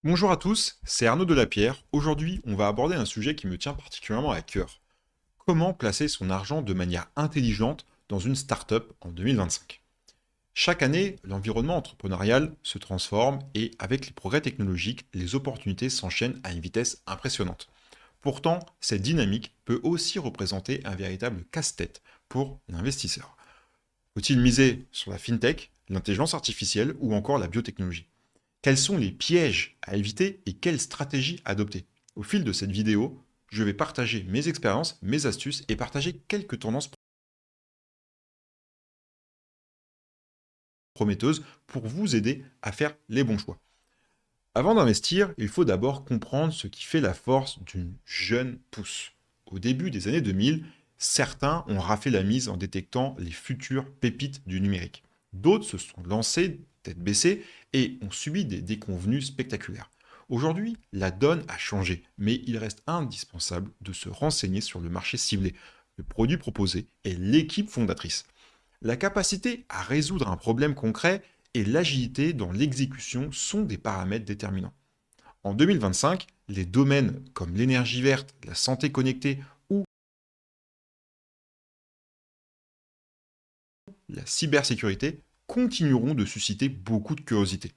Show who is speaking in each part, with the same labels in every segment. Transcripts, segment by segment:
Speaker 1: Bonjour à tous, c'est Arnaud Delapierre. Aujourd'hui, on va aborder un sujet qui me tient particulièrement à cœur. Comment placer son argent de manière intelligente dans une start-up en 2025? Chaque année, l'environnement entrepreneurial se transforme et avec les progrès technologiques, les opportunités s'enchaînent à une vitesse impressionnante. Pourtant, cette dynamique peut aussi représenter un véritable casse-tête pour l'investisseur. Faut-il miser sur la fintech, l'intelligence artificielle ou encore la biotechnologie? Quels sont les pièges à éviter et quelles stratégies adopter? Au fil de cette vidéo, je vais partager mes expériences, mes astuces et partager quelques tendances prometteuses pour vous aider à faire les bons choix. Avant d'investir, il faut d'abord comprendre ce qui fait la force d'une jeune pousse. Au début des années 2000, certains ont raflé la mise en détectant les futures pépites du numérique. D'autres se sont lancés tête baissée et ont subi des déconvenues spectaculaires. Aujourd'hui, la donne a changé, mais il reste indispensable de se renseigner sur le marché ciblé, le produit proposé et l'équipe fondatrice. La capacité à résoudre un problème concret et l'agilité dans l'exécution sont des paramètres déterminants. En 2025, les domaines comme l'énergie verte, la santé connectée ou la cybersécurité continueront de susciter beaucoup de curiosité.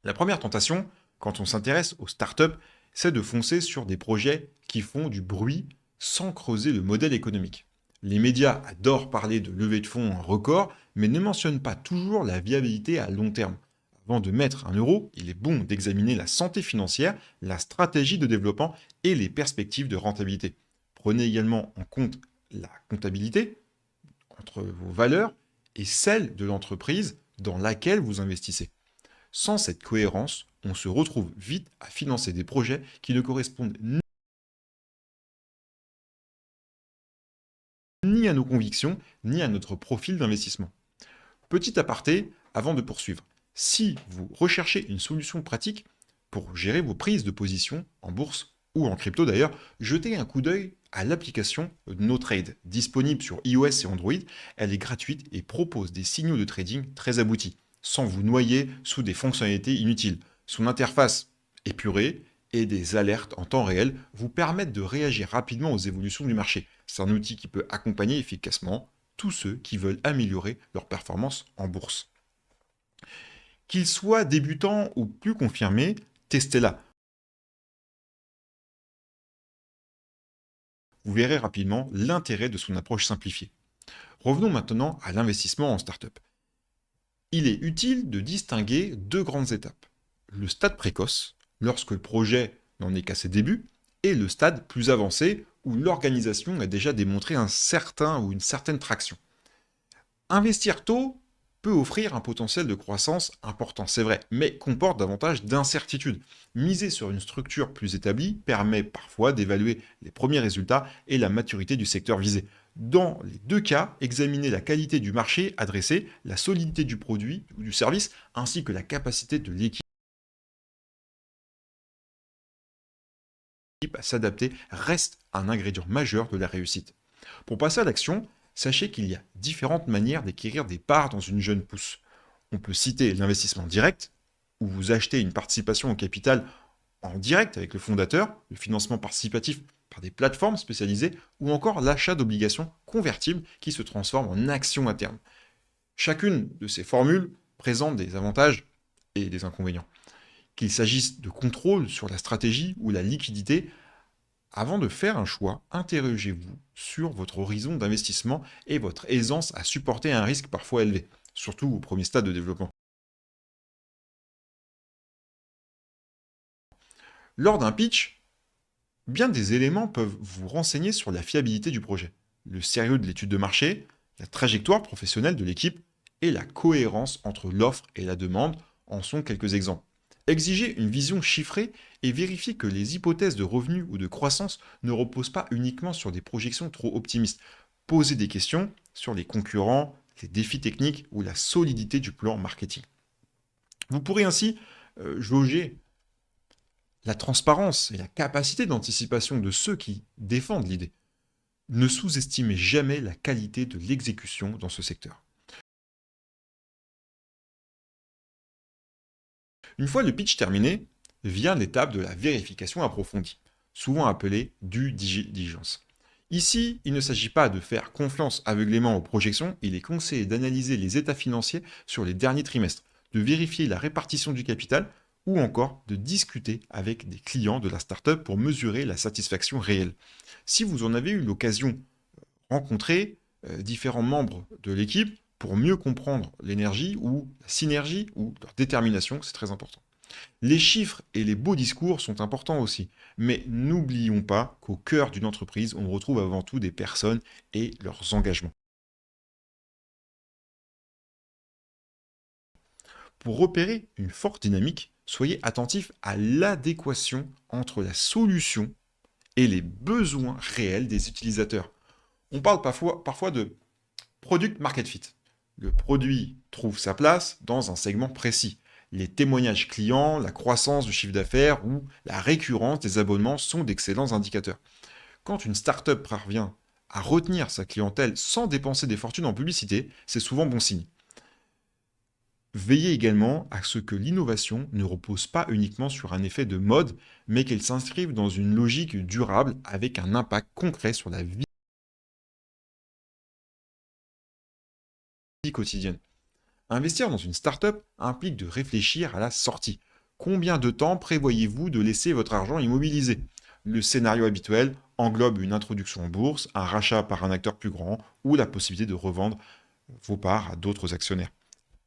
Speaker 1: La première tentation, quand on s'intéresse aux startups, c'est de foncer sur des projets qui font du bruit sans creuser le modèle économique. Les médias adorent parler de levée de fonds en record, mais ne mentionnent pas toujours la viabilité à long terme. Avant de mettre un euro, il est bon d'examiner la santé financière, la stratégie de développement et les perspectives de rentabilité. Prenez également en compte la comptabilité entre vos valeurs et celles de l'entreprise dans laquelle vous investissez. Sans cette cohérence, on se retrouve vite à financer des projets qui ne correspondent ni à nos convictions, ni à notre profil d'investissement. Petit aparté, avant de poursuivre. Si vous recherchez une solution pratique pour gérer vos prises de position en bourse ou en crypto d'ailleurs, jetez un coup d'œil à l'application NoTrade, disponible sur iOS et Android. Elle est gratuite et propose des signaux de trading très aboutis, sans vous noyer sous des fonctionnalités inutiles. Son interface épurée et des alertes en temps réel vous permettent de réagir rapidement aux évolutions du marché. C'est un outil qui peut accompagner efficacement tous ceux qui veulent améliorer leur performance en bourse. Qu'ils soient débutants ou plus confirmés, testez-la. Vous verrez rapidement l'intérêt de son approche simplifiée. Revenons maintenant à l'investissement en start-up. Il est utile de distinguer deux grandes étapes. Le stade précoce, lorsque le projet n'en est qu'à ses débuts, et le stade plus avancé, où l'organisation a déjà démontré un certain ou une certaine traction. Investir tôt peut offrir un potentiel de croissance important, c'est vrai, mais comporte davantage d'incertitudes. Miser sur une structure plus établie permet parfois d'évaluer les premiers résultats et la maturité du secteur visé. Dans les deux cas, examiner la qualité du marché adressé, la solidité du produit ou du service, ainsi que la capacité de l'équipe à s'adapter reste un ingrédient majeur de la réussite. Pour passer à l'action, sachez qu'il y a différentes manières d'acquérir des parts dans une jeune pousse. On peut citer l'investissement direct, où vous achetez une participation au capital en direct avec le fondateur, le financement participatif par des plateformes spécialisées, ou encore l'achat d'obligations convertibles qui se transforment en actions à terme. Chacune de ces formules présente des avantages et des inconvénients. Qu'il s'agisse de contrôle sur la stratégie ou la liquidité, avant de faire un choix, interrogez-vous sur votre horizon d'investissement et votre aisance à supporter un risque parfois élevé, surtout au premier stade de développement. Lors d'un pitch, bien des éléments peuvent vous renseigner sur la fiabilité du projet, le sérieux de l'étude de marché, la trajectoire professionnelle de l'équipe et la cohérence entre l'offre et la demande en sont quelques exemples. Exigez une vision chiffrée et vérifiez que les hypothèses de revenus ou de croissance ne reposent pas uniquement sur des projections trop optimistes. Posez des questions sur les concurrents, les défis techniques ou la solidité du plan marketing. Vous pourrez ainsi jauger la transparence et la capacité d'anticipation de ceux qui défendent l'idée. Ne sous-estimez jamais la qualité de l'exécution dans ce secteur. Une fois le pitch terminé, vient l'étape de la vérification approfondie, souvent appelée due diligence. Ici, il ne s'agit pas de faire confiance aveuglément aux projections, il est conseillé d'analyser les états financiers sur les derniers trimestres, de vérifier la répartition du capital ou encore de discuter avec des clients de la startup pour mesurer la satisfaction réelle. Si vous en avez eu l'occasion, rencontrer différents membres de l'équipe pour mieux comprendre l'énergie ou la synergie ou leur détermination, c'est très important. Les chiffres et les beaux discours sont importants aussi, mais n'oublions pas qu'au cœur d'une entreprise, on retrouve avant tout des personnes et leurs engagements. Pour repérer une forte dynamique, soyez attentif à l'adéquation entre la solution et les besoins réels des utilisateurs. On parle parfois de product market fit. Le produit trouve sa place dans un segment précis. Les témoignages clients, la croissance du chiffre d'affaires ou la récurrence des abonnements sont d'excellents indicateurs. Quand une startup parvient à retenir sa clientèle sans dépenser des fortunes en publicité, c'est souvent bon signe. Veillez également à ce que l'innovation ne repose pas uniquement sur un effet de mode, mais qu'elle s'inscrive dans une logique durable avec un impact concret sur la vie quotidienne. Investir dans une startup implique de réfléchir à la sortie. Combien de temps prévoyez-vous de laisser votre argent immobilisé? Le scénario habituel englobe une introduction en bourse, un rachat par un acteur plus grand ou la possibilité de revendre vos parts à d'autres actionnaires.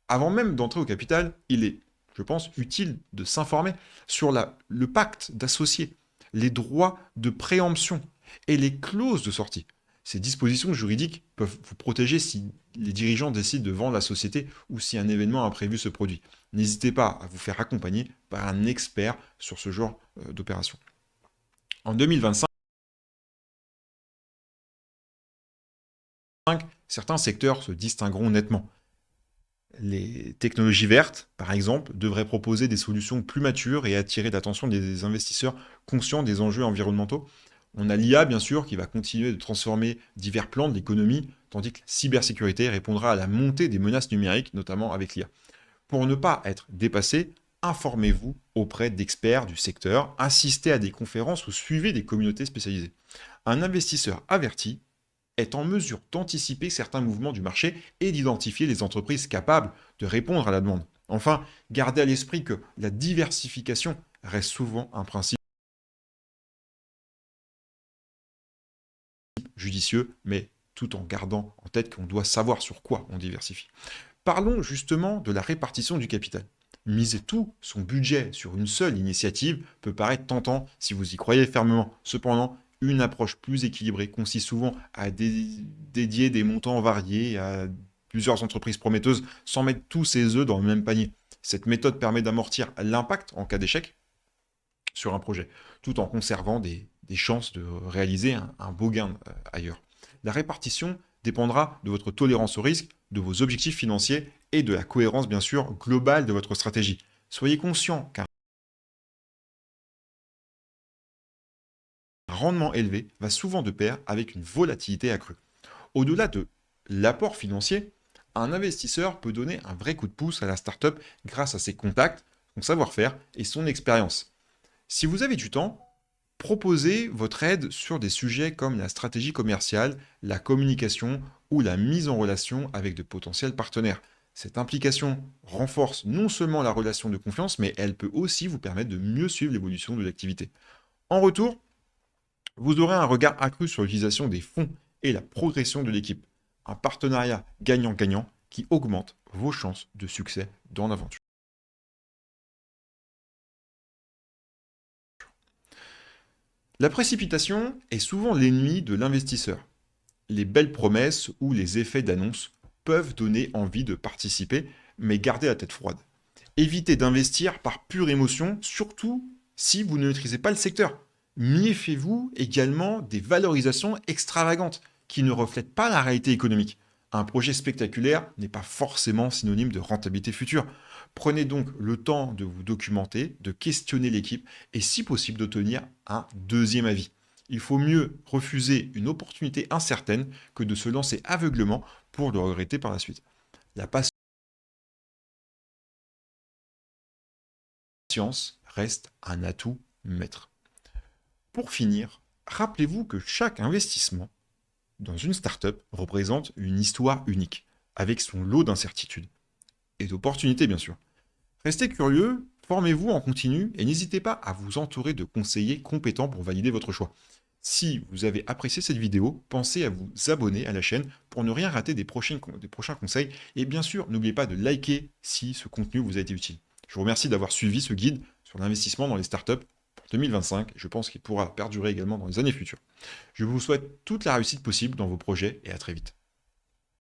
Speaker 1: Avant même d'entrer au capital, il est, je pense, utile de s'informer sur le pacte d'associés, les droits de préemption et les clauses de sortie. Ces dispositions juridiques peuvent vous protéger si les dirigeants décident de vendre la société ou si un événement imprévu se produit. N'hésitez pas à vous faire accompagner par un expert sur ce genre d'opération. En 2025, certains secteurs se distingueront nettement. Les technologies vertes, par exemple, devraient proposer des solutions plus matures et attirer l'attention des investisseurs conscients des enjeux environnementaux. On a l'IA, bien sûr, qui va continuer de transformer divers plans de l'économie, tandis que la cybersécurité répondra à la montée des menaces numériques, notamment avec l'IA. Pour ne pas être dépassé, informez-vous auprès d'experts du secteur, assistez à des conférences ou suivez des communautés spécialisées. Un investisseur averti est en mesure d'anticiper certains mouvements du marché et d'identifier les entreprises capables de répondre à la demande. Enfin, gardez à l'esprit que la diversification reste souvent un principe judicieux, mais tout en gardant en tête qu'on doit savoir sur quoi on diversifie. Parlons justement de la répartition du capital. Miser tout son budget sur une seule initiative peut paraître tentant si vous y croyez fermement. Cependant, une approche plus équilibrée consiste souvent à dédier des montants variés à plusieurs entreprises prometteuses sans mettre tous ses œufs dans le même panier. Cette méthode permet d'amortir l'impact en cas d'échec sur un projet, tout en conservant des chances de réaliser un beau gain ailleurs. La répartition dépendra de votre tolérance au risque, de vos objectifs financiers et de la cohérence, bien sûr, globale de votre stratégie. Soyez conscient qu'un rendement élevé va souvent de pair avec une volatilité accrue. Au-delà de l'apport financier, un investisseur peut donner un vrai coup de pouce à la startup grâce à ses contacts, son savoir-faire et son expérience. Si vous avez du temps, proposez votre aide sur des sujets comme la stratégie commerciale, la communication ou la mise en relation avec de potentiels partenaires. Cette implication renforce non seulement la relation de confiance, mais elle peut aussi vous permettre de mieux suivre l'évolution de l'activité. En retour, vous aurez un regard accru sur l'utilisation des fonds et la progression de l'équipe. Un partenariat gagnant-gagnant qui augmente vos chances de succès dans l'aventure. La précipitation est souvent l'ennemi de l'investisseur. Les belles promesses ou les effets d'annonce peuvent donner envie de participer, mais gardez la tête froide. Évitez d'investir par pure émotion, surtout si vous ne maîtrisez pas le secteur. Méfiez-vous également des valorisations extravagantes qui ne reflètent pas la réalité économique. Un projet spectaculaire n'est pas forcément synonyme de rentabilité future. Prenez donc le temps de vous documenter, de questionner l'équipe et si possible d'obtenir un deuxième avis. Il faut mieux refuser une opportunité incertaine que de se lancer aveuglement pour le regretter par la suite. La patience reste un atout maître. Pour finir, rappelez-vous que chaque investissement dans une startup représente une histoire unique, avec son lot d'incertitudes et d'opportunités bien sûr. Restez curieux, formez-vous en continu et n'hésitez pas à vous entourer de conseillers compétents pour valider votre choix. Si vous avez apprécié cette vidéo, pensez à vous abonner à la chaîne pour ne rien rater des prochains conseils. Et bien sûr, n'oubliez pas de liker si ce contenu vous a été utile. Je vous remercie d'avoir suivi ce guide sur l'investissement dans les startups pour 2025. Je pense qu'il pourra perdurer également dans les années futures. Je vous souhaite toute la réussite possible dans vos projets et à très vite.